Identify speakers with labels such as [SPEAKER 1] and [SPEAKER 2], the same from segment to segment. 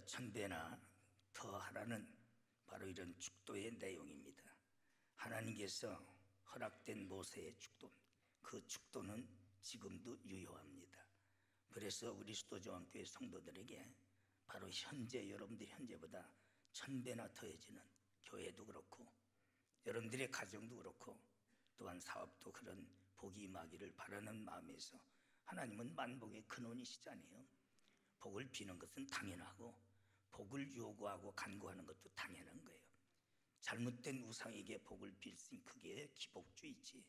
[SPEAKER 1] 천배나 더하라는 바로 이런 축도의 내용입니다. 하나님께서 허락된 모세의 축도, 그 축도는 지금도 유효합니다. 그래서 우리 수도저항교회 성도들에게 바로 현재, 여러분들이 현재보다 천배나 더해지는, 교회도 그렇고 여러분들의 가정도 그렇고 또한 사업도 그런 복이 임하기를 바라는 마음에서, 하나님은 만복의 근원이시잖아요. 복을 비는 것은 당연하고 복을 요구하고 간구하는 것도 당연한 거예요. 잘못된 우상에게 복을 빌 수 있는 그게 기복주의지.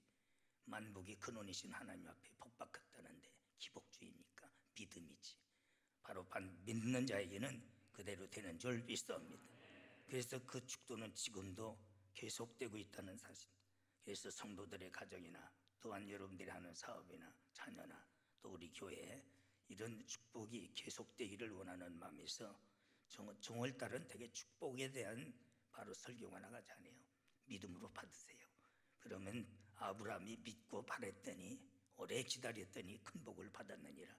[SPEAKER 1] 만복의 근원이신 하나님 앞에 복받겠다는데 기복주의니까 믿음이지. 바로 믿는 자에게는 그대로 되는 줄 믿습니다. 그래서 그 축도는 지금도 계속되고 있다는 사실. 그래서 성도들의 가정이나 또한 여러분들이 하는 사업이나 자녀나 또 우리 교회에 이런 축복이 계속되기를 원하는 마음에서 정월달은 되게 축복에 대한 바로 설교가 나가잖아요. 믿음으로 받으세요. 그러면 아브라함이 믿고 바랬더니 오래 기다렸더니 큰 복을 받았느니라.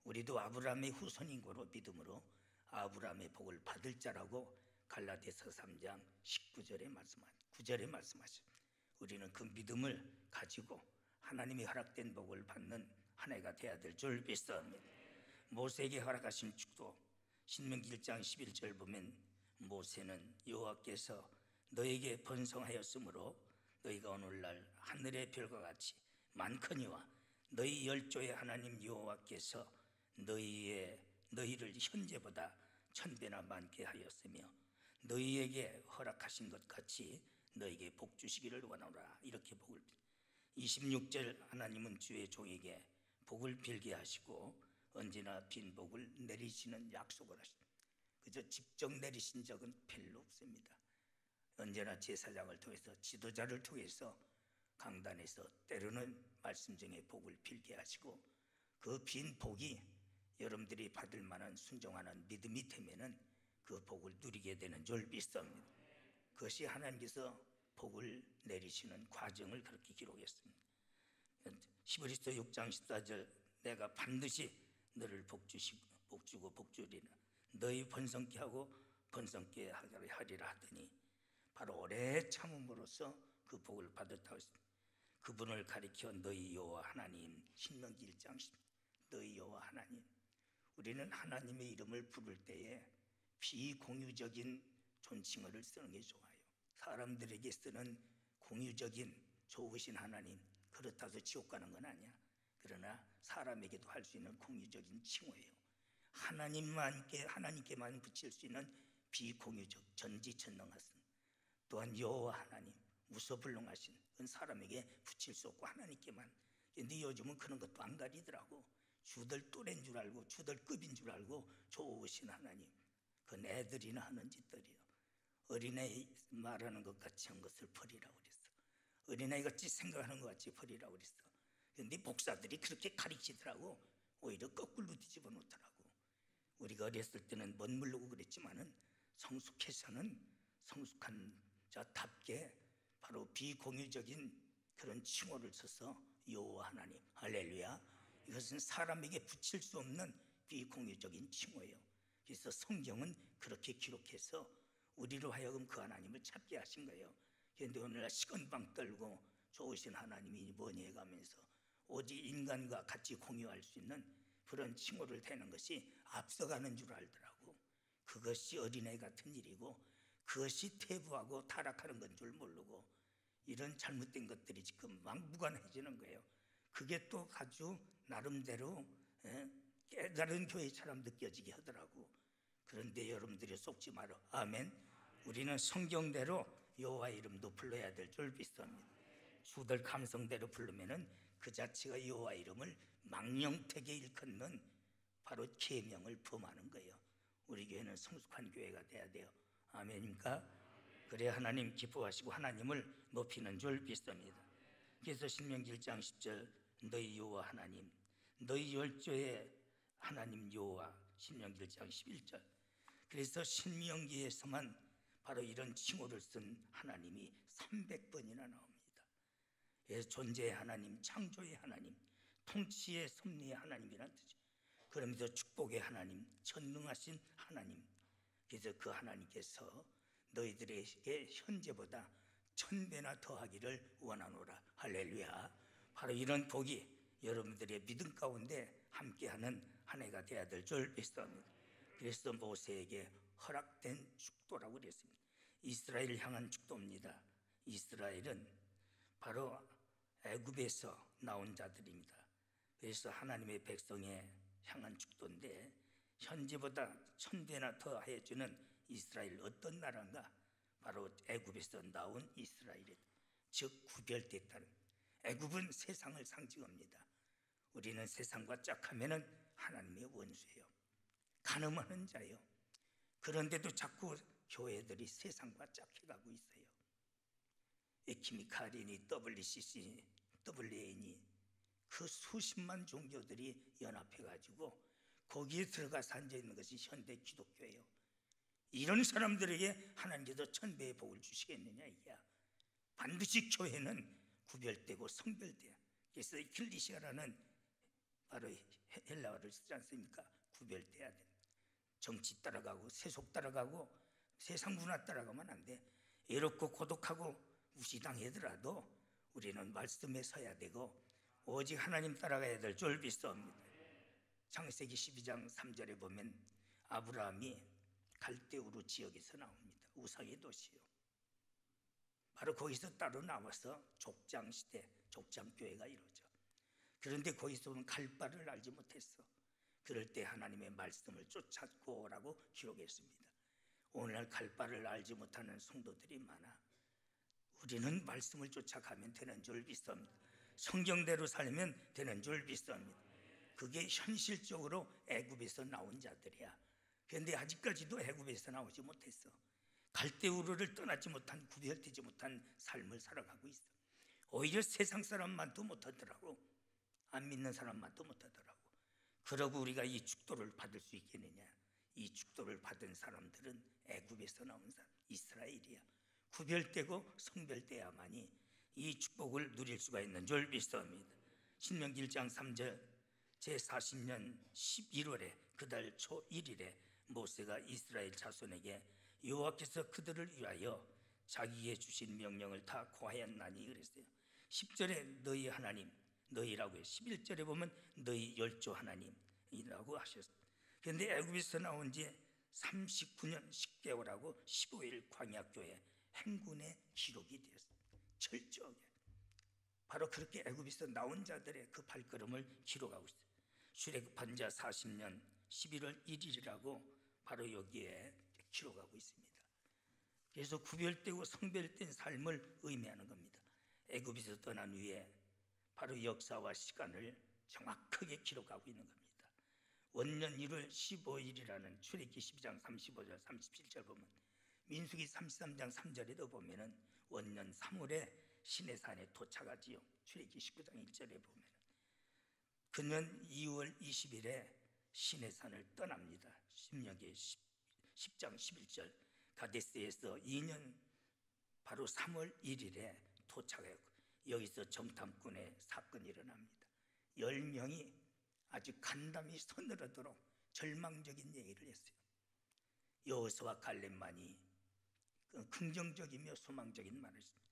[SPEAKER 1] 우리도 아브라함의 후손인 거로 믿음으로 아브라함의 복을 받을 자라고 갈라디아서 3장 19절에 말씀하죠. 9절에 말씀하죠. 우리는 그 믿음을 가지고 하나님이 허락된 복을 받는 한 해가 되어야 될 줄 믿습니다. 모세에게 허락하신 축도, 신명기 1장 11절 보면 모세는 여호와께서 너에게 번성하였으므로 너희가 오늘날 하늘의 별과 같이 많거니와 너희 열조의 하나님 여호와께서 너희를 현재보다 천배나 많게 하였으며 너희에게 허락하신 것 같이 너희에게 복 주시기를 원하노라. 이렇게 복을 26절 하나님은 주의 종에게 복을 빌게 하시고 언제나 빈 복을 내리시는 약속을 하십니다. 그저 직접 내리신 적은 별로 없습니다. 언제나 제사장을 통해서 지도자를 통해서 강단에서 때로는 말씀 중에 복을 빌게 하시고 그 빈 복이 여러분들이 받을 만한 순종하는 믿음이 되면은 그 복을 누리게 되는 줄 믿습니다. 그것이 하나님께서 복을 내리시는 과정을 그렇게 기록했습니다. 히브리서 6장 14절 내가 반드시 너를 복주고 복주리라 너희 번성케 하고 번성케 하리라 하더니 바로 오래 참음으로써 그 복을 받았다고 했습니다. 그분을 가리켜 너희 여호와 하나님, 신명기 1장 10 너희 여호와 하나님. 우리는 하나님의 이름을 부를 때에 비공유적인 존칭어를 쓰는 게 좋아요. 사람들에게 쓰는 공유적인 좋으신 하나님, 그렇다고 지옥 가는 건 아니야. 그러나 사람에게도 할 수 있는 공유적인 칭호예요. 하나님께만 붙일 수 있는 비공유적 전지전능하신, 또한 여호와 하나님, 무소불능하신, 그건 사람에게 붙일 수 없고 하나님께만. 근데 요즘은 그런 것도 안 가리더라고. 주들 또래인 줄 알고 주들 급인 줄 알고 좋으신 하나님, 그건 애들이나 하는 짓들이요. 어린아이 말하는 것 같이 한 것을 버리라고 그랬어. 어린아이 같이 생각하는 것 같이 버리라고 그랬어. 그런데 목사들이 그렇게 가르치더라고. 오히려 거꾸로 뒤집어 놓더라고. 우리가 어렸을 때는 멋모르고 그랬지만은 성숙해서는 성숙한 자답게 바로 비공유적인 그런 칭호를 써서 여호와 하나님, 할렐루야. 이것은 사람에게 붙일 수 없는 비공유적인 칭호예요. 그래서 성경은 그렇게 기록해서 우리로 하여금 그 하나님을 찾게 하신 거예요. 그런데 오늘날 시건방 떨고 좋으신 하나님이 뭐니 해가면서 오직 인간과 같이 공유할 수 있는 그런 칭호를 대는 것이 앞서가는 줄 알더라고. 그것이 어린애 같은 일이고 그것이 퇴보하고 타락하는 건 줄 모르고 이런 잘못된 것들이 지금 막 무관해지는 거예요. 그게 또 아주 나름대로 깨달은 교회처럼 느껴지게 하더라고. 그런데 여러분들이 속지 마라. 아멘. 우리는 성경대로 여호와 이름도 불러야 될 줄 믿습니다. 주들 감성대로 부르면은 그 자체가 여호와 이름을 망령되게 일컫는 바로 계명을 범하는 거예요. 우리 교회는 성숙한 교회가 돼야 돼요. 아멘입니까? 그래야 하나님 기뻐하시고 하나님을 높이는 줄 믿습니다. 그래서 신명기 1장 10절 너희 여호와 하나님, 너희 열조의 하나님 여호와, 신명기 1장 11절. 그래서 신명기에서만 바로 이런 칭호를 쓴 하나님이 300번이나 나옵니다. 존재의 하나님, 창조의 하나님, 통치의 섭리의 하나님이라는 뜻이죠. 그러면서 축복의 하나님, 전능하신 하나님, 그래서 그 하나님께서 너희들에게 현재보다 1000배나 더하기를 원하노라. 할렐루야. 바로 이런 복이 여러분들의 믿음 가운데 함께하는 한 해가 되어야 될 줄 믿습니다. 그래서 모세에게 허락된 축도라고 그랬습니다. 이스라엘을 향한 축도입니다. 이스라엘은 바로 애굽에서 나온 자들입니다. 그래서 하나님의 백성에 향한 축도인데, 현재보다 1000배나 더 해주는 이스라엘 어떤 나라인가? 바로 애굽에서 나온 이스라엘이다. 즉 구별됐다는. 애굽은 세상을 상징합니다. 우리는 세상과 짝하면은 하나님의 원수예요. 간음하는 자예요. 그런데도 자꾸 교회들이 세상과 짝해가고 있어요. 에키미카린이, WCC, WAN이 그 수십만 종교들이 연합해가지고 거기에 들어가서 앉아있는 것이 현대 기독교예요. 이런 사람들에게 하나님께서 1000배의 복을 주시겠느냐 이게야. 반드시 교회는 구별되고 성별돼야. 그래서 길리시아라는 바로 헬라어를 쓰지 않습니까? 구별돼야 돼. 정치 따라가고 세속 따라가고 세상 문화 따라가면 안 돼. 외롭고 고독하고 무시당하더라도 우리는 말씀에 서야 되고 오직 하나님 따라가야 될 줄 믿습니다. 창세기 12장 3절에 보면 아브라함이 갈대우르 지역에서 나옵니다. 우상의 도시요. 바로 거기서 따로 나와서 족장시대, 족장교회가 이루어져. 그런데 거기서는 갈 바를 알지 못했어. 그럴 때 하나님의 말씀을 쫓았고 라고 기록했습니다. 오늘날 갈 바를 알지 못하는 성도들이 많아. 우리는 말씀을 쫓아가면 되는 줄 믿습니다. 성경대로 살면 되는 줄 믿습니다. 그게 현실적으로 애굽에서 나온 자들이야. 그런데 아직까지도 애굽에서 나오지 못했어. 갈대우르를 떠나지 못한, 구별되지 못한 삶을 살아가고 있어. 오히려 세상 사람만도 못하더라고. 안 믿는 사람만도 못하더라고. 그러고 우리가 이 축도를 받을 수 있겠느냐? 이 축도를 받은 사람들은 애굽에서 나온 사람, 이스라엘이야. 구별되고 성별돼야만이 이 축복을 누릴 수가 있는 줄 믿습니다. 신명기 1장 3절 제40년 11월에 그달 초 1일에 모세가 이스라엘 자손에게 여호와께서 그들을 위하여 자기에게 주신 명령을 다 고하였나니 그랬어요. 10절에 너희 하나님, 너희라고 해요. 11절에 보면 너희 열조 하나님이라고 하셨어요. 그런데 애굽에서 나온 지 39년 10개월하고 15일 광야교회 행군의 기록이 되었어요. 철저하게. 바로 그렇게 애굽에서 나온 자들의 그 발걸음을 기록하고 있어요. 출애굽한 자 40년 11월 1일이라고 바로 여기에 기록하고 있습니다. 그래서 구별되고 성별된 삶을 의미하는 겁니다. 애굽에서 떠난 후에 바로 역사와 시간을 정확하게 기록하고 있는 겁니다. 원년 1월 15일이라는 출애굽기 12장 35절 37절 보면, 민수기 33장 3절에도 보면은 원년 3월에 시내산에 도착하지요. 출애굽기 19장 1절에 보면 그년 2월 20일에 시내산을 떠납니다. 신명기 10장 11절 가데스에서 2년 바로 3월 1일에 도착하고 여기서 정탐꾼의 사건이 일어납니다. 10명이 아주 간담이 서늘하도록 절망적인 얘기를 했어요. 여호수아와 갈렙만이 긍정적이며 소망적인 말을 했습니다.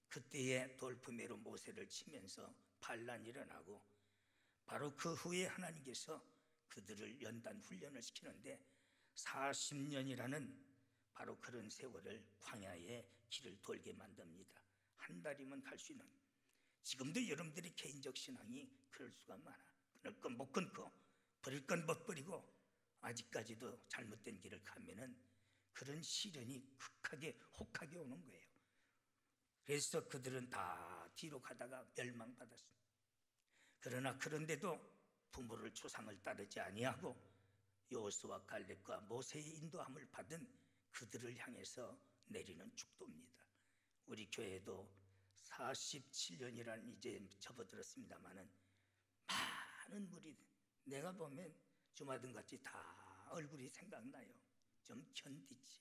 [SPEAKER 1] 그때에 돌풍매로 모세를 치면서 반란이 일어나고 바로 그 후에 하나님께서 그들을 연단 훈련을 시키는데 40년이라는 바로 그런 세월을 광야의 길을 돌게 만듭니다. 한 달이면 갈 수 있는. 지금도 여러분들이 개인적 신앙이 그럴 수가 많아. 끊을 건 못 끊고 버릴 건 못 버리고 아직까지도 잘못된 길을 가면은 그런 시련이 극하게 혹하게 오는 거예요. 그래서 그들은 다 뒤로 가다가 멸망받았습니다. 그러나 그런데도 부모를 조상을 따르지 아니하고 여호수아와 갈렙과 모세의 인도함을 받은 그들을 향해서 내리는 축도입니다. 우리 교회도 47년이라는 이제 접어들었습니다마는 많은 무리들, 내가 보면 주마등같이 다 얼굴이 생각나요. 좀 견디지,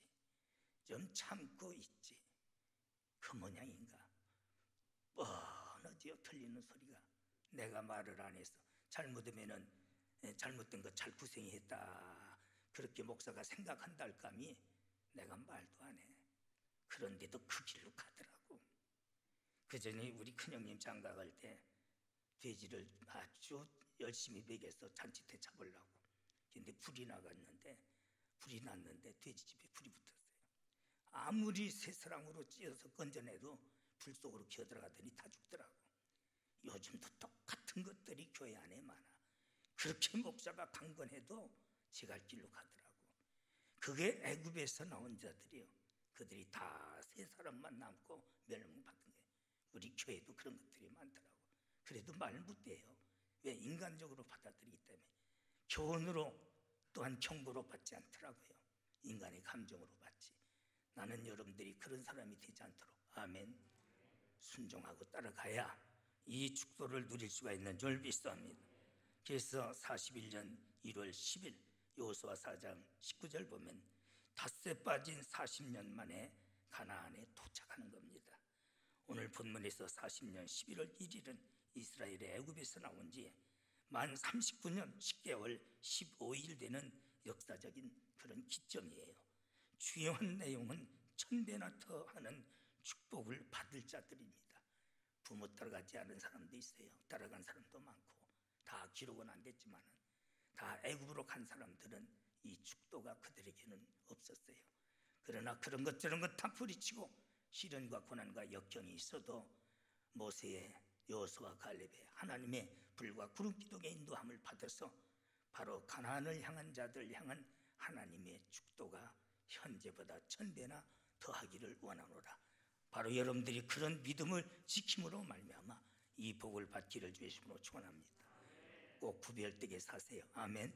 [SPEAKER 1] 좀 참고 있지. 그 모양인가? 뻔하지요. 틀리는 소리가. 내가 말을 안 해서 잘못하면은 잘못된 거 잘 구생했다. 그렇게 목사가 생각한다 할 감이 내가 말도 안 해. 그런데도 그 길로 가더라고. 그 전에 우리 큰형님 장가갈 때 돼지를 아주 열심히 먹여서 잔치때 잡으려고. 근데 불이 났는데 돼지집에 불이 붙었어요. 아무리 새사랑으로 찧어서 건져내도 불 속으로 기어들어가더니 다 죽더라고. 요즘도 똑같은 것들이 교회 안에 많아. 그렇게 목사가 강건해도 지갈 길로 가더라고. 그게 애굽에서 나온 자들이요. 그들이 다 세 사람만 남고 멸망받은 거예요. 우리 교회도 그런 것들이 많더라고. 그래도 말 못해요. 왜? 인간적으로 받아들이기 때문에. 교훈으로 또한 경고로 받지 않더라고요. 인간의 감정으로 받지. 나는 여러분들이 그런 사람이 되지 않도록 아멘. 순종하고 따라가야 이 축도를 누릴 수가 있는 줄 믿습니다. 그래서 41년 1월 10일 여호수아 4장 19절 보면 닷새 빠진 40년 만에 가나안에 도착하는 겁니다. 오늘 본문에서 40년 11월 1일은 이스라엘의 애굽에서 나온 지 만 39년 10개월 15일 되는 역사적인 그런 기점이에요. 중요한 내용은 1000배나 더하는 축복을 받을 자들입니다. 부모 따라가지 않은 사람도 있어요. 따라간 사람도 많고 다 기록은 안 됐지만 다 애굽으로 간 사람들은 이 축도가 그들에게는 없었어요. 그러나 그런 것 저런 것 다 뿌리치고 시련과 고난과 역경이 있어도 모세의 여호수아 갈렙의 하나님의 불과 구름 기둥의 인도함을 받아서 바로 가나안을 향한 자들 향한 하나님의 축도가 현재보다 1000배나 더하기를 원하노라. 바로 여러분들이 그런 믿음을 지킴으로 말미암아 이 복을 받기를 주의 이름으로 축원합니다. 꼭 구별되게 사세요. 아멘.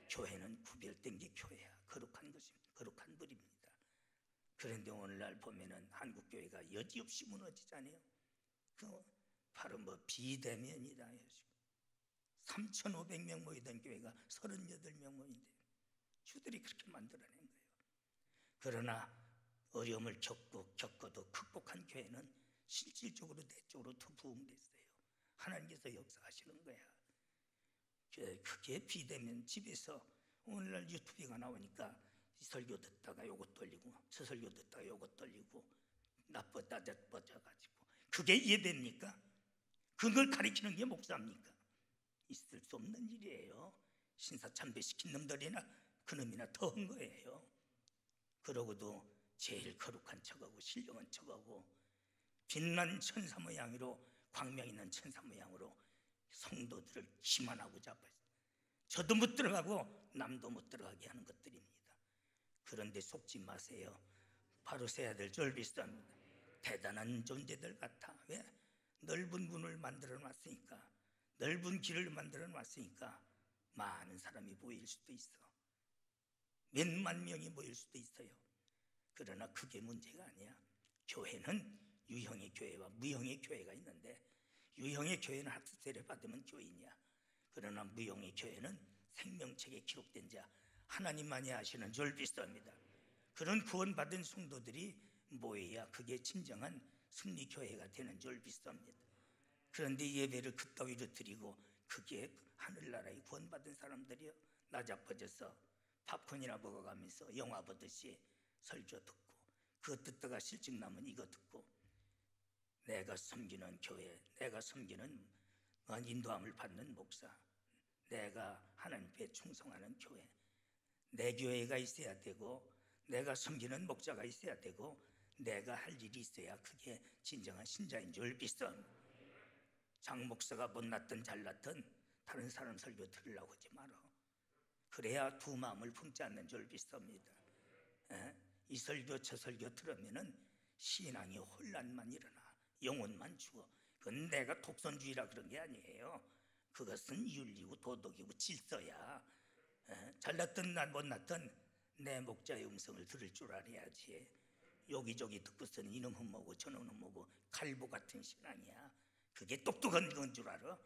[SPEAKER 1] 교회는 구별된 게 교회야. 거룩한 것입니다. 거룩한 불입니다. 그런데 오늘날 보면은 한국 교회가 여지없이 무너지잖아요. 그 바로 비대면이다. 3,500명 모이던 교회가 38명 모인대요. 주들이 그렇게 만들어낸 거예요. 그러나 어려움을 겪어도 극복한 교회는 실질적으로 내적으로 더 부흥됐어요. 하나님께서 역사하시는 거야. 그게 비대면 집에서 오늘날 유튜브가 나오니까 설교 듣다가 요것 돌리고 저 설교 듣다가 요것 돌리고 나빠져가지고 그게 예배입니까? 그걸 가리키는 게 목사입니까? 있을 수 없는 일이에요. 신사참배시킨 놈들이나 그놈이나 더한 거예요. 그러고도 제일 거룩한 척하고 신령한 척하고 빛난 천사 모양으로 광명 있는 천사 모양으로 성도들을 기만하고 잡아요. 저도 못 들어가고 남도 못 들어가게 하는 것들입니다. 그런데 속지 마세요. 바로 세야 될 줄 믿습니다. 대단한 존재들 같아. 왜? 넓은 문을 만들어 놨으니까, 넓은 길을 만들어 놨으니까 많은 사람이 모일 수도 있어. 몇만 명이 모일 수도 있어요. 그러나 그게 문제가 아니야. 교회는 유형의 교회와 무형의 교회가 있는데 유형의 교회는 학습 세례 받으면 교인이야. 그러나 무형의 교회는 생명책에 기록된 자 하나님만이 아시는 줄 믿습니다. 그런 구원받은 성도들이 모여야 그게 진정한 승리교회가 되는 줄 믿습니다. 그런데 예배를 그따위로 드리고 그게 하늘나라의 구원받은 사람들이요 나자빠져서 팝콘이나 먹어가면서 영화 보듯이 설교 듣고 그거 듣다가 실증 나면 이거 듣고 내가 섬기는 교회, 내가 섬기는 인도함을 받는 목사, 내가 하나님께 충성하는 교회, 내 교회가 있어야 되고 내가 섬기는 목자가 있어야 되고 내가 할 일이 있어야 그게 진정한 신자인 줄 믿습니다. 장 목사가 못났든 잘났든 다른 사람 설교 들으려고 하지 마라. 그래야 두 마음을 품지 않는 줄 믿습니다. 이 설교 저 설교 들으면은 신앙이 혼란만 일어나 영혼만 죽어. 그건 내가 독선주의라 그런 게 아니에요. 그것은 윤리고 도덕이고 질서야. 잘났든 못났든 내 목자의 음성을 들을 줄 알아야지. 여기저기 듣고서는 이놈은 뭐고 저놈은 뭐고 갈보 같은 신앙이야. 그게 똑똑한 건 줄 알아?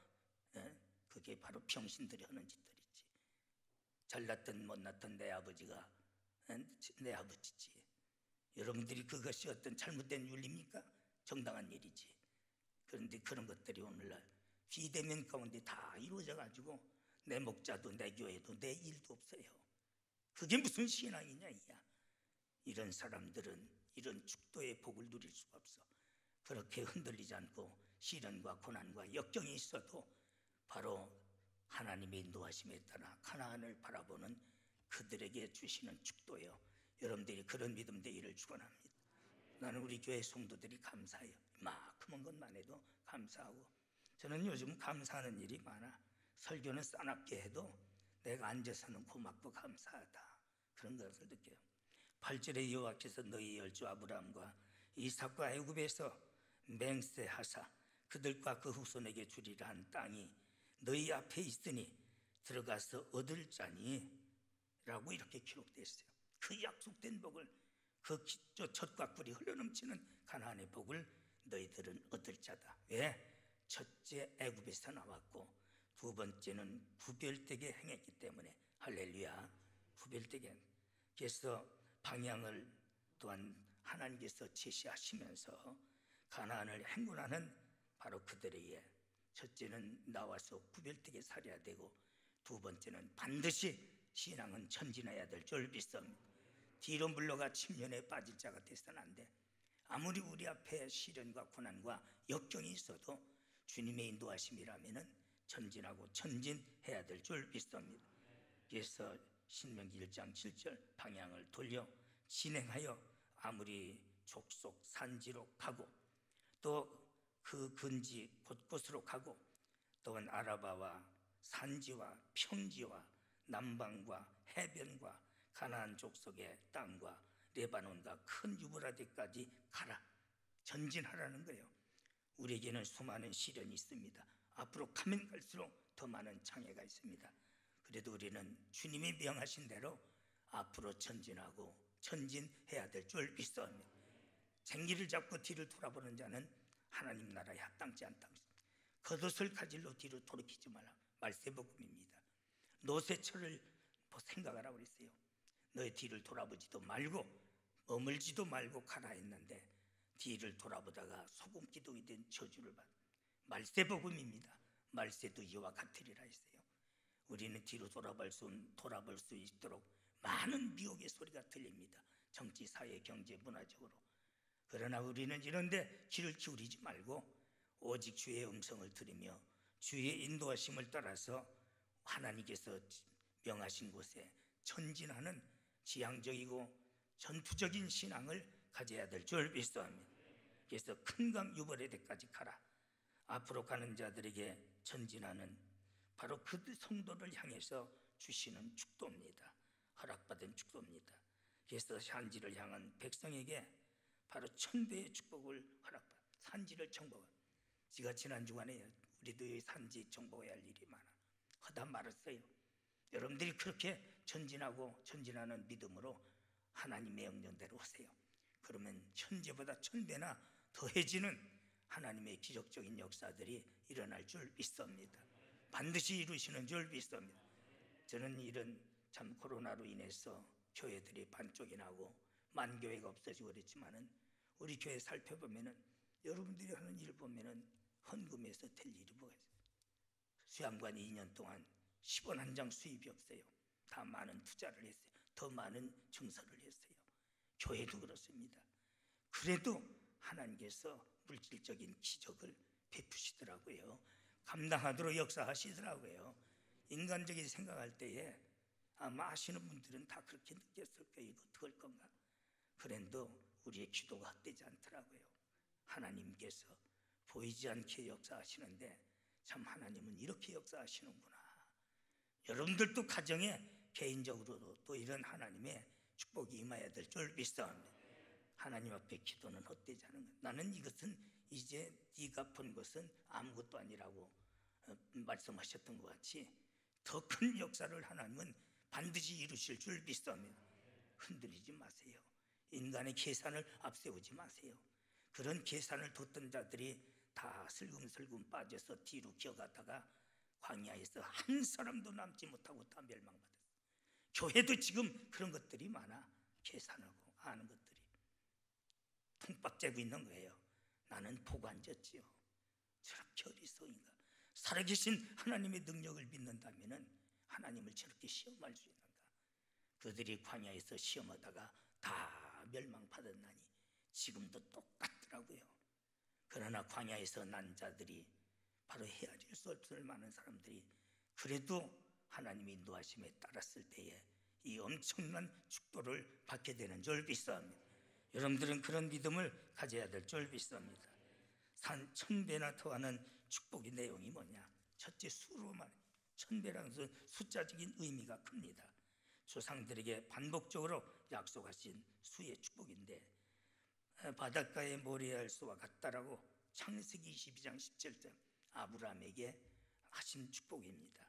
[SPEAKER 1] 그게 바로 병신들이 하는 짓들이지. 잘났든 못났든 내 아버지가 내 아버지지. 여러분들이 그것이 어떤 잘못된 윤리입니까? 정당한 일이지. 그런데 그런 것들이 오늘날 비대면 가운데 다 이루어져 가지고 내 목자도 내 교회도 내 일도 없어요. 그게 무슨 신앙이냐 이야. 이런 사람들은 이런 축도의 복을 누릴 수가 없어. 그렇게 흔들리지 않고 시련과 고난과 역경이 있어도 바로 하나님의 인도하심에 따라 가나안을 바라보는 그들에게 주시는 축도예요. 여러분들이 그런 믿음 되기를 축원합니다. 나는 우리 교회 성도들이 감사해요. 이만큼은 것만 해도 감사하고, 저는 요즘 감사하는 일이 많아. 설교는 싸납게 해도 내가 앉아서는 고맙고 감사하다, 그런 것을 느껴요. 8절에 여호와께서 너희 열조 아브라함과 이삭과 애굽에서 맹세하사 그들과 그 후손에게 주리라 한 땅이 너희 앞에 있으니 들어가서 얻을 자니 라고 이렇게 기록되어 있어요. 그 약속된 복을, 그 젖과 꿀이 흘러넘치는 가나안의 복을 너희들은 얻을 자다. 왜? 첫째 애굽에서 나왔고 두 번째는 구별되게 행했기 때문에. 할렐루야. 구별되게. 그래서 방향을 또한 하나님께서 제시하시면서 가나안을 행군하는 바로 그들에게 첫째는 나와서 구별되게 살아야 되고, 두 번째는 반드시 신앙은 전진해야 될 줄 믿습니다. 뒤로 물러가 침륜에 빠질 자가 되서는 안 돼. 아무리 우리 앞에 시련과 고난과 역경이 있어도 주님의 인도하심이라면 전진하고 전진해야 될 줄 믿습니다. 그래서 신명기 1장 7절 방향을 돌려 진행하여 아무리 족속 산지로 가고 또 그 근지 곳곳으로 가고 또한 아라바와 산지와 평지와 남방과 해변과 가나안 족속의 땅과 레바논과 큰 유브라데까지 가라, 전진하라는 거예요. 우리에게는 수많은 시련이 있습니다. 앞으로 가면 갈수록 더 많은 장애가 있습니다. 그래도 우리는 주님이 명하신 대로 앞으로 전진하고 전진해야 될 줄 믿습니다. 쟁기를 잡고 뒤를 돌아보는 자는 하나님 나라에 합당치 않다. 겉옷을 가질로 뒤로 돌이키지 말라. 말세복음입니다. 노새철을 생각하라고 그랬어요. 너의 뒤를 돌아보지도 말고 머물지도 말고 가라 했는데 뒤를 돌아보다가 소금기둥이 된 저주를 받. 말세복음입니다. 말세도 이와 같으리라 했어요. 우리는 뒤로 돌아볼 수 있도록 많은 미혹의 소리가 들립니다. 정치, 사회, 경제, 문화적으로. 그러나 우리는 이런데 귀를 기울이지 말고 오직 주의 음성을 들으며 주의 인도하심을 따라서 하나님께서 명하신 곳에 전진하는 지향적이고 전투적인 신앙을 가져야 될 줄 믿습니다. 그래서 큰 강 유브라데까지 가라. 앞으로 가는 자들에게 전진하는 바로 그 성도를 향해서 주시는 축도입니다. 허락받은 축도입니다. 그래서 산지를 향한 백성에게 바로 1000배의 축복을 허락받아 산지를 정복한. 제가 지난 주간에 우리도 산지 정복해야 할 일이 많아. 하다 말았어요. 여러분들이 그렇게 전진하고 전진하는 믿음으로 하나님의 명령대로 하세요. 그러면 현재보다 1000배나 더해지는 하나님의 기적적인 역사들이 일어날 줄 믿습니다. 반드시 이루시는 줄 믿습니다. 저는 이런 참 코로나로 인해서 교회들이 반쪽이 나고 만교회가 없어지고 그랬지만은 우리 교회 살펴보면은 여러분들이 하는 일 보면은 헌금에서 될 일이 뭐가 있어요? 수양관이 2년 동안 10원 한 장 수입이 없어요. 다 많은 투자를 했어요. 더 많은 증서를 했어요. 교회도 그렇습니다. 그래도 하나님께서 물질적인 기적을 베푸시더라고요. 감당하도록 역사하시더라고요. 인간적인 생각할 때에 아마 아시는 분들은 다 그렇게 느꼈을 거예요. 이거 어떡할 건가? 그런데 우리의 기도가 헛되지 않더라고요. 하나님께서 보이지 않게 역사하시는데 참 하나님은 이렇게 역사하시는구나. 여러분들도 가정에 개인적으로도 또 이런 하나님의 축복이 임해야 될 줄 믿습니다. 하나님 앞에 기도는 헛되지 않은 것. 나는 이것은 이제 네가 본 것은 아무것도 아니라고 말씀하셨던 것 같이 더 큰 역사를 하나님은 반드시 이루실 줄 믿습니다. 흔들리지 마세요. 인간의 계산을 앞세우지 마세요. 그런 계산을 뒀던 자들이 다 슬금슬금 빠져서 뒤로 기어가다가 광야에서 한 사람도 남지 못하고 다 멸망받았어요. 교회도 지금 그런 것들이 많아. 계산하고 아는 것들이 통박 재고 있는 거예요. 나는 복 안 졌지요. 저렇게 어리석인가. 살아계신 하나님의 능력을 믿는다면 하나님을 저렇게 시험할 수 있는가. 그들이 광야에서 시험하다가 다 멸망받았나니 지금도 똑같더라고요. 그러나 광야에서 난 자들이, 바로 헤어질 수 없을 많은 사람들이 그래도 하나님의 인도하심에 따랐을 때에 이 엄청난 축도를 받게 되는 줄 믿습니다. 여러분들은 그런 믿음을 가져야 될 줄 믿습니다. 산 1000배나 더하는 축복의 내용이 뭐냐? 첫째, 수로만. 1000배라는 것은 숫자적인 의미가 큽니다. 조상들에게 반복적으로 약속하신 수의 축복인데, 바닷가의 모래알 수와 같다라고 창세기 22장 17절 아브라함에게 하신 축복입니다.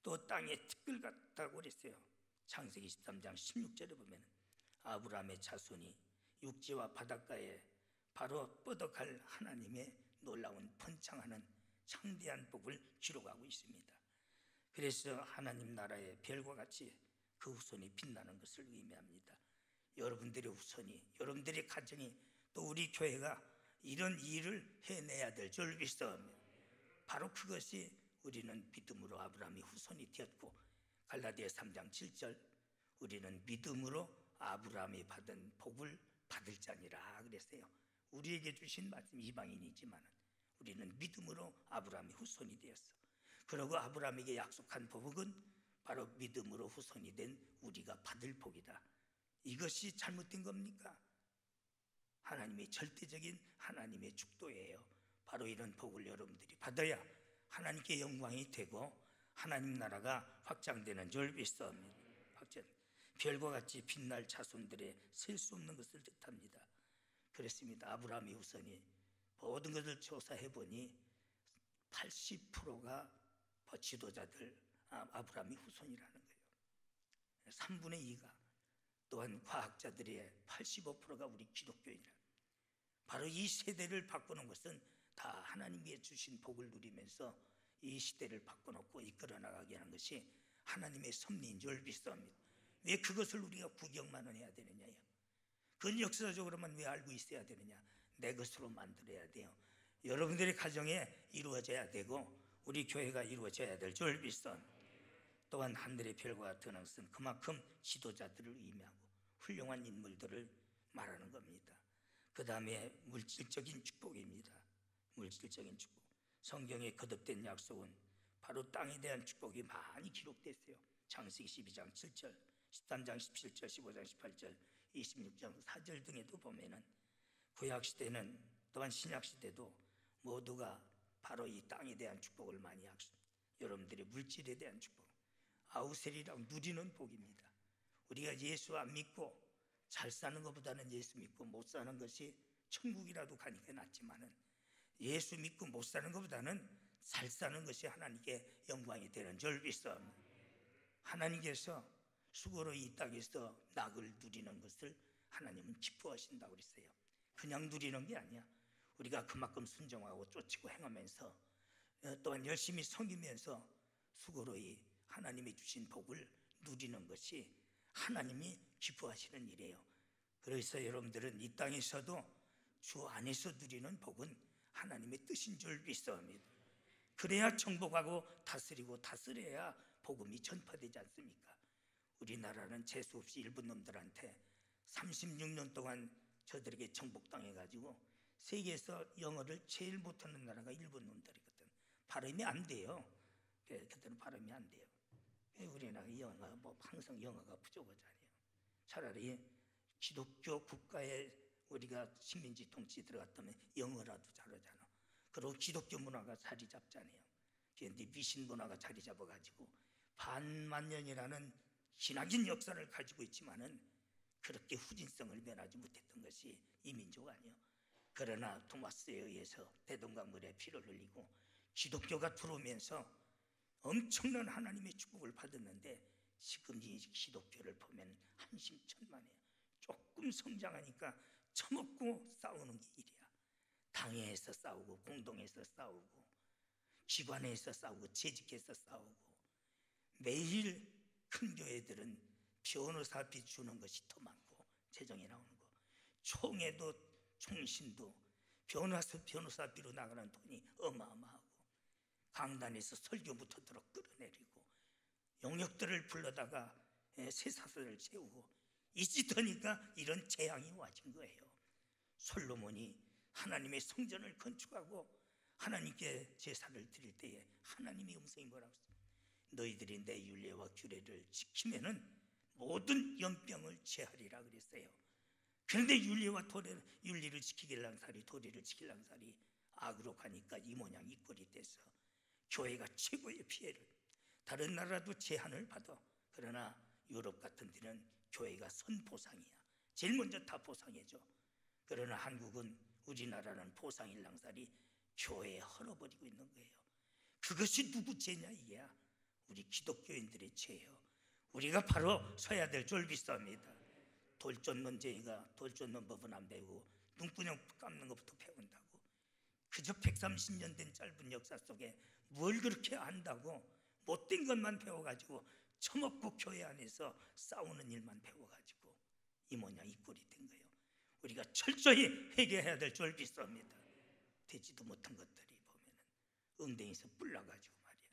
[SPEAKER 1] 또 땅의 티끌 같다고 그랬어요. 창세기 13장 16절에 보면 아브라함의 자손이 육지와 바닷가에 바로 뻗어갈 하나님의 놀라운 번창하는 창대한 복을 기록하고 있습니다. 그래서 하나님 나라의 별과 같이 그 후손이 빛나는 것을 의미합니다. 여러분들의 후손이, 여러분들의 가정이, 또 우리 교회가 이런 일을 해내야 될 줄 믿습니다. 바로 그것이 우리는 믿음으로 아브라함의 후손이 되었고, 갈라디아 3장 7절 우리는 믿음으로 아브라함이 받은 복을 받을 자니라 그랬어요. 우리에게 주신 말씀 이방인이지만 우리는 믿음으로 아브라함의 후손이 되었어. 그리고 아브라함에게 약속한 복은 바로 믿음으로 후손이 된 우리가 받을 복이다. 이것이 잘못된 겁니까? 하나님의 절대적인 하나님의 축도예요. 바로 이런 복을 여러분들이 받아야 하나님께 영광이 되고 하나님 나라가 확장되는 줄 믿습니다. 별과 같이 빛날 자손들의 셀 수 없는 것을 뜻합니다. 그렇습니다. 아브라함의 후손이 모든 것을 조사해 보니 80%가 지도자들 아브라함의 후손이라는 거예요. 3분의 2가, 또한 과학자들의 85%가 우리 기독교인이라. 바로 이 세대를 바꾸는 것은 다 하나님께 주신 복을 누리면서 이 시대를 바꿔놓고 이끌어 나가게 하는 것이 하나님의 섭리인 줄 믿습니다. 왜 그것을 우리가 구경만 해야 되느냐요? 그건 역사적으로만 왜 알고 있어야 되느냐? 내 것으로 만들어야 돼요. 여러분들의 가정에 이루어져야 되고 우리 교회가 이루어져야 될 줄 믿습니다. 또한 하늘의 별과 같은 것은 그만큼 지도자들을 의미하고 훌륭한 인물들을 말하는 겁니다. 그 다음에 물질적인 축복입니다. 물질적인 축복. 성경에 거듭된 약속은 바로 땅에 대한 축복이 많이 기록됐어요. 창세기 12장 7절, 13장 17절, 15장 18절, 26장 4절 등에도 보면은 구약시대는 또한 신약시대도 모두가 바로 이 땅에 대한 축복을 많이 약속. 여러분들의 물질에 대한 축복, 아우셀이라고 누리는 복입니다. 우리가 예수 안 믿고 잘 사는 것보다는 예수 믿고 못 사는 것이 천국이라도 가니까 낫지만은 예수 믿고 못 사는 것보다는 잘 사는 것이 하나님께 영광이 되는 줄 믿습니다. 하나님께서 수고로 이 땅에서 낙을 누리는 것을 하나님은 기뻐하신다고 그랬어요. 그냥 누리는 게 아니야. 우리가 그만큼 순종하고 쫓고 행하면서 또한 열심히 섬기면서 수고로이 하나님이 주신 복을 누리는 것이 하나님이 기뻐하시는 일이에요. 그래서 여러분들은 이 땅에서도 주 안에서 누리는 복은 하나님의 뜻인 줄 믿습니다. 그래야 정복하고 다스리고 다스려야 복음이 전파되지 않습니까? 우리나라는 재수 없이 일본 놈들한테 36년 동안 저들에게 정복당해가지고 세계에서 영어를 제일 못하는 나라가 일본 놈들이거든. 발음이 안 돼요. 그들은 발음이 안 돼요. 우리나라 영어가 항상 영어가 부족하잖아요. 차라리 기독교 국가에 우리가 식민지 통치 들어갔다면 영어라도 잘하잖아. 그리고 기독교 문화가 자리 잡잖아요. 그런데 미신 문화가 자리 잡아가지고 반만년이라는 기나긴 역사를 가지고 있지만은 그렇게 후진성을 면하지 못했던 것이 이 민족 아니에요. 그러나 토마스에 의해서 대동강물에 피를 흘리고 기독교가 들어오면서 엄청난 하나님의 축복을 받았는데 지금 이 기독교를 보면 한심천만해요. 조금 성장하니까 처먹고 싸우는 게 일이야. 당회에서 싸우고 공동에서 싸우고 기관에서 싸우고 재직해서 싸우고 매일 큰 교회들은 변호사비 주는 것이 더 많고 재정이 나오는 거, 총회도 총신도 변호사비로 나가는 돈이 어마어마하고 강단에서 설교부터 들어 끌어내리고 영역들을 불러다가 쇠사슬을 채우고 이 짓 하니까 이런 재앙이 와진 거예요. 솔로몬이 하나님의 성전을 건축하고 하나님께 제사를 드릴 때에 하나님의 음성이 뭐라고 했어요? 너희들이 내 율례와 규례를 지키면은 모든 연병을 제하리라 그랬어요. 그런데 윤리를 지키길랑살이 도리를 지킬랑살이 악으로 가니까 이 모양 이 꼴이 돼서 교회가 최고의 피해를, 다른 나라도 제한을 받아. 그러나 유럽 같은 데는 교회가 선보상이야. 제일 먼저 다 보상해줘. 그러나 한국은, 우리나라는 보상일랑살이 교회에 헐어버리고 있는 거예요. 그것이 누구 죄냐? 이게 우리 기독교인들의 죄예요. 우리가 바로 서야 될 졸비싸움이다. 돌 쫓는 죄가 돌 쫓는 법은 안 배우고 눈구녕 감는 것부터 배운다고. 그저 130년 된 짧은 역사 속에 뭘 그렇게 안다고 못된 것만 배워가지고 처먹고 교회 안에서 싸우는 일만 배워가지고 이 모양 이 꼴이 된 거예요. 우리가 철저히 해결해야 될 졸비싸움이다. 되지도 못한 것들이 보면은 엉덩이에서 뿔 나가지고 말이야.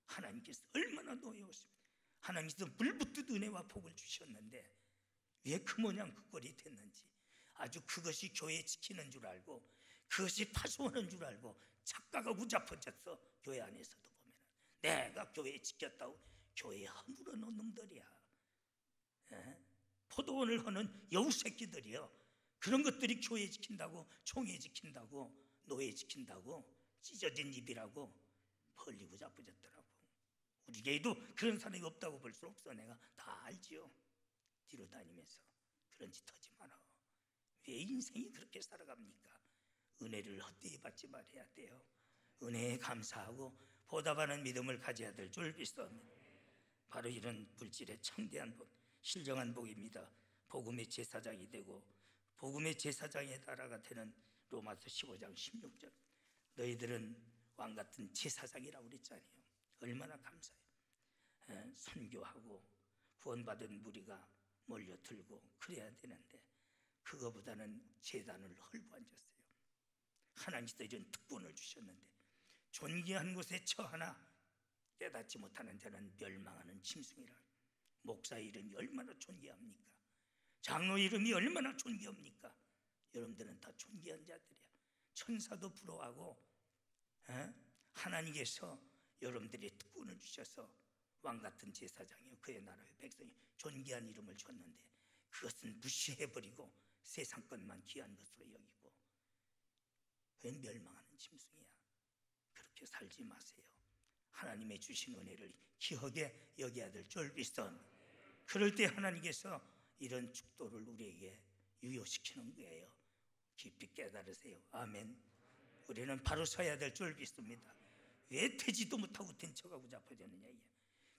[SPEAKER 1] 하나님께서 얼마나 노여우십니까? 하나님께서 물붓듯 은혜와 복을 주셨는데 왜 그 모양 그 꼴이 됐는지, 아주 그것이 교회 지키는 줄 알고 그것이 파수하는 줄 알고 착각하고 우자퍼졌어. 교회 안에서도 보면 내가 교회 지켰다고. 교회에 허물어 놓은 놈들이야. 포도원을 하는 여우 새끼들이요. 그런 것들이 교회 지킨다고, 총회 지킨다고, 노예 지킨다고 찢어진 입이라고 벌리고 자빠졌더라고. 우리 교회도 그런 사람이 없다고 볼 수 없어. 내가 다 알지요. 뒤로 다니면서 그런 짓 하지 마라. 왜 인생이 그렇게 살아갑니까? 은혜를 헛되이 받지 말아야 돼요. 은혜에 감사하고 보답하는 믿음을 가져야 될 줄 믿습니다. 바로 이런 물질의 창대한 복, 신령한 복입니다. 복음의 제사장이 되고 복음의 제사장의 나라가 되는 로마서 15장 16절. 너희들은 왕같은 제사장이라고 그랬잖아요. 얼마나 감사해요. 선교하고 구원받은 무리가 몰려들고 그래야 되는데 그거보다는 제단을 헐고앉았어요. 하나님께서 이런 특권을 주셨는데 존귀한 곳에 처하나 깨닫지 못하는 자는 멸망하는 짐승이라. 목사 이름이 얼마나 존귀합니까? 장로 이름이 얼마나 존귀합니까? 여러분들은 다 존귀한 자들이야. 천사도 부러워하고 하나님께서 여러분들이 특권을 주셔서 왕같은 제사장이요 그의 나라의 백성이 존귀한 이름을 줬는데 그것은 무시해버리고 세상 것만 귀한 것으로 여기고 왜 멸망하는 짐승이야? 그렇게 살지 마세요. 하나님의 주신 은혜를 기억에 여겨야 될 줄 믿선. 그럴 때 하나님께서 이런 축도를 우리에게 유효시키는 거예요. 깊이 깨달으세요. 아멘. 우리는 바로 서야 될 줄 믿습니다. 왜 되지도 못하고 된 척하고 잡혀졌느냐.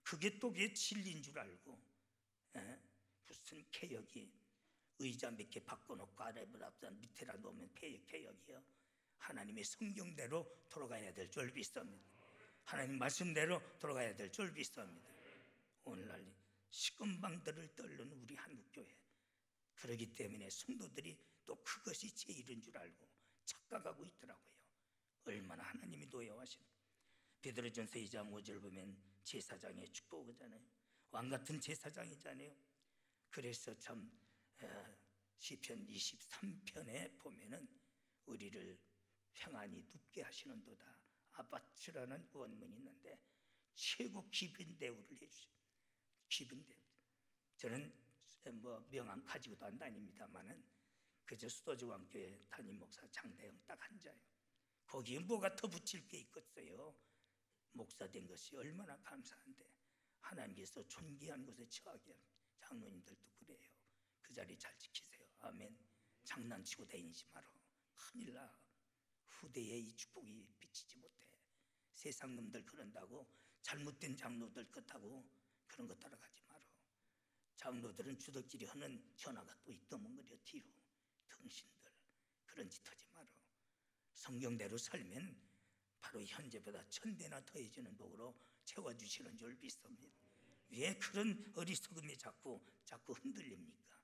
[SPEAKER 1] 그게 또 그게 진리인 줄 알고 무슨 개혁이 의자 몇 개 바꿔놓고 아래를 앞선 밑에라 놓으면 개혁이요. 하나님의 성경대로 돌아가야 될 줄 믿습니다. 하나님 말씀대로 돌아가야 될 줄 믿습니다. 오늘날 시금방들을 떨는 우리 한국교회, 그러기 때문에 성도들이 또 그것이 제일인 줄 알고 착각하고 있더라고요. 얼마나 하나님이 노여워하시는. 베드로전서 2장 5절 보면 제사장의 축복이잖아요. 왕같은 제사장이잖아요. 그래서 참 시편 23편에 보면은 우리를 평안히 눕게 하시는도다. 아바츠라는 원문이 있는데 최고 깊은 대우를 해주셔. 깊은 대우. 저는 뭐 명함 가지고도 안 다닙니다만은 그저 수도지왕교회 담임 목사 장대영 딱 한 자예요. 거기에 뭐가 더 붙일 게 있겠어요. 목사 된 것이 얼마나 감사한데 하나님께서 존귀한 곳에 처하게 합니다. 장로님들도 그래요. 그 자리 잘 지키세요. 아멘. 장난치고 다니지 마라. 큰일 나. 후대에 이 축복이 비치지 못해. 세상 놈들 그런다고 잘못된 장로들 끝하고 그런 거 따라가지 마라. 장로들은 주덕질이 하는 전화가 또 있더문 그려 뒤로. 등신들 그런 짓 하지 마라. 성경대로 살면 바로 현재보다 1000배나 더해지는 복으로 채워주시는 줄 믿습니다. 왜 그런 어리석음이 자꾸 흔들립니까?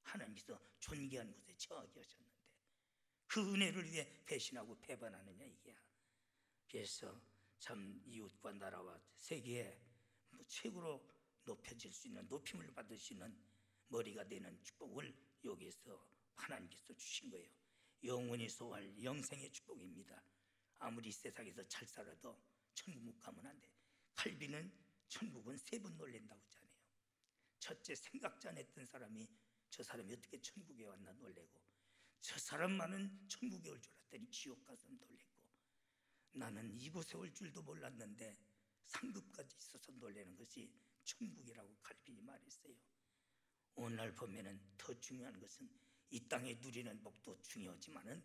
[SPEAKER 1] 하나님께서 존귀한 곳에 처하게 하셨는데 그 은혜를 위해 배신하고 배반하느냐 이게야. 그래서 참 이웃과 나라와 세계에 최고로 높여질 수 있는, 높임을 받을 수 있는 머리가 되는 축복을 여기서 하나님께서 주신 거예요. 영원히 소할 영생의 축복입니다. 아무리 세상에서 잘 살아도 천국 가면 안 돼. 칼빈은 천국은 3번 놀랜다고 하잖아요. 첫째, 생각지 않았던 사람이 저 사람이 어떻게 천국에 왔나 놀래고, 저 사람만은 천국에 올 줄 알았더니 지옥 가서 놀랬고, 나는 이곳에 올 줄도 몰랐는데 상급까지 있어서 놀라는 것이 천국이라고 칼빈이 말했어요. 오늘날 보면은 더 중요한 것은 이 땅에 누리는 복도 중요하지만은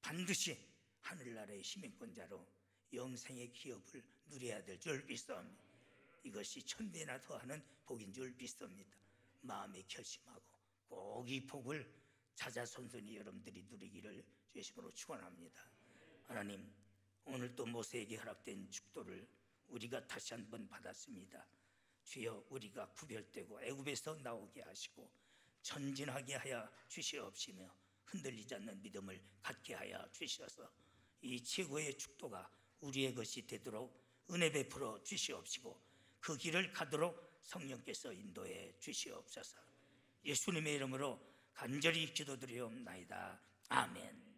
[SPEAKER 1] 반드시 하늘나라의 시민권자로 영생의 기업을 누려야 될 줄 믿습니다. 이것이 천배나 더하는 복인 줄 믿습니다. 마음에 결심하고 꼭 이 복을 자자손손이 여러분들이 누리기를 주심으로 축원합니다. 하나님, 오늘 또 모세에게 허락된 축도를 우리가 다시 한번 받았습니다. 주여, 우리가 구별되고 애굽에서 나오게 하시고 전진하게 하여 주시옵시며 흔들리지 않는 믿음을 갖게 하여 주셔서 이 최고의 축도가 우리의 것이 되도록 은혜 베풀어 주시옵시고 그 길을 가도록 성령께서 인도해 주시옵소서. 예수님의 이름으로 간절히 기도드리옵나이다. 아멘.